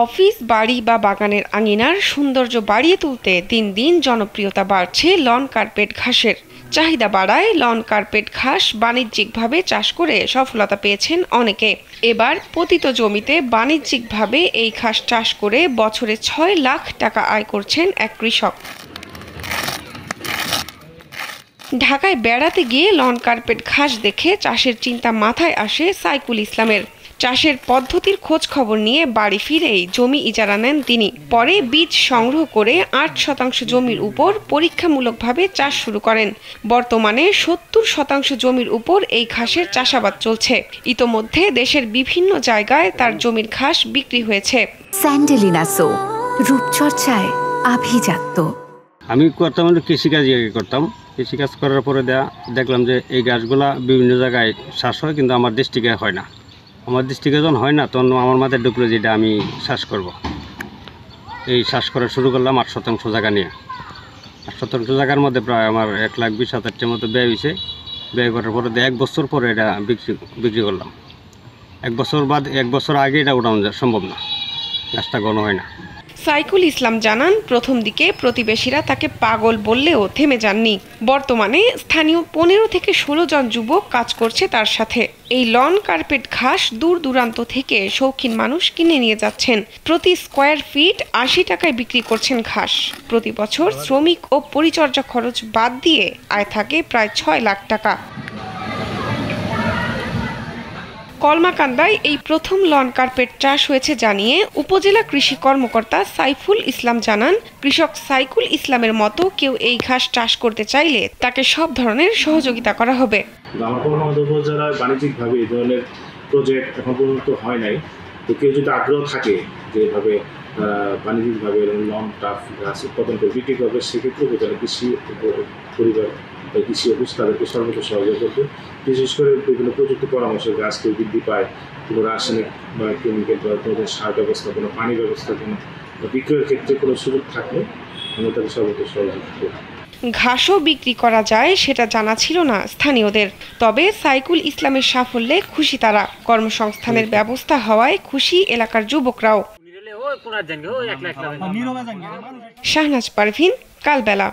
Office, বাড়ি বা বাগানের আঙিনার সৌন্দর্য বাড়িয়ে তুলতে দিন দিন জনপ্রিয়তা বাড়ছে লন কার্পেট ঘাসের। চাহিদা বাড়ায় লন কার্পেট ঘাস বাণিজ্যিকভাবে চাষ করে সফলতা পেয়েছেন অনেকে। এবার পতিত জমিতে বাণিজ্যিকভাবে এই ঘাস চাষ করে বছরে ৬ লাখ টাকা আয় করছেন এক কৃষক। ঢাকায় বেড়াতে গিয়ে লন কার্পেট ঘাস দেখে চাষের চিন্তা মাথায় আসে সাইকুল ইসলামের। চাষের পদ্ধতির খোঁজ খবর নিয়ে বাড়ি ফিরেই জমি ইজারা নেন তিনি। পরে বীজ সংগ্রহ করে ৮% জমির উপর পরীক্ষামূলকভাবে চাষ শুরু করেন। বর্তমানে ৭০% জমির উপর এই ঘাসের চাষাবাদ চলছে। ইতোমধ্যে দেশের বিভিন্ন জায়গায় তার জমির ঘাস বিক্রি হয়েছে। স্যান্ডেলিনা সো, রূপচর্চায় আভিজাত্য। আমি করতাম কৃষিকাজ করতাম। কৃষিকাজ করার পরে দেখলাম যে এই গাছগুলা বিভিন্ন জায়গায় চাষ হয়, কিন্তু আমার ডিস্ট্রিক্টে হয় না। আমার ডিস্ট্রিক্টে যখন হয় না, তখন আমার মাথায় ঢুকলো যেটা আমি চাষ করব। এই চাষ করা শুরু করলাম ৮% জায়গা নিয়ে। ৮% জায়গার মধ্যে প্রায় আমার ১,২০,০০০ মতো ব্যয় হয়েছে। ব্যয় করার পরে ১ বছর পরে এটা বিক্রি করলাম। ১ বছর আগে এটা উঠানো সম্ভব না, গাছটা ঘন হয় না। সাইকুল ইসলাম জানান, প্রথম দিকে প্রতিবেশীরা তাকে পাগল বললেও থেমে যাননি। বর্তমানে স্থানীয় ১৫ থেকে ১৬ জন যুবক কাজ করছে তার সাথে। এই লন কার্পেট ঘাস দূর দূরান্ত থেকে শৌখিন মানুষ কিনে নিয়ে যাচ্ছেন। প্রতি স্কয়ার ফিট ৮০ টাকায় বিক্রি করছেন ঘাস। প্রতি বছর শ্রমিক ও পরিচর্যা খরচ বাদ দিয়ে আয় থাকে প্রায় ৬ লাখ টাকা। কলমাকান্দায় এই প্রথম লন কার্পেট চাষ হয়েছে জানিয়ে উপজেলা কৃষি কর্মকর্তা সাইফুল ইসলাম জানান, কৃষক সাইকুল ইসলামের মতো কেউ এই ঘাস চাষ করতে চাইলে তাকে সব ধরনের সহযোগিতা করা হবে। আমার উপজেলায় বাণিজ্যিকভাবে এই ধরনের প্রজেক্ট এখন পর্যন্ত হয় নাই। তো কেউ যদি আগ্রহ থাকে যে এভাবে বাণিজ্যিকভাবে লন টাফ গাছ উৎপাদন করে বিক্রি করবে, সেক্ষেত্রে উপজেলা কৃষি পরিবার কৃষি অফিস তাদেরকে সর্বোচ্চ সহযোগিতা করবে। বিশেষ করে বিভিন্ন প্রযুক্তি পরামর্শ, গাছ কেউ বৃদ্ধি পায়, কোনো রাসায়নিক বা কেমিক্যাল বা কোনো সার ব্যবস্থাপনা, পানি ব্যবস্থাপনা বা বিক্রয়ের ক্ষেত্রে কোনো সুযোগ থাকলে আমরা তাকে সর্বোচ্চ সহযোগিতা করব। ঘাসও বিক্রি করা যায় সেটা জানা ছিল না স্থানীয়দের। তবে সাইকুল ইসলামের সাফল্যে খুশি তারা। কর্মসংস্থানের ব্যবস্থা হওয়ায় খুশি এলাকার যুবকরাও। শাহনাজ পারভিন, কালবেলা।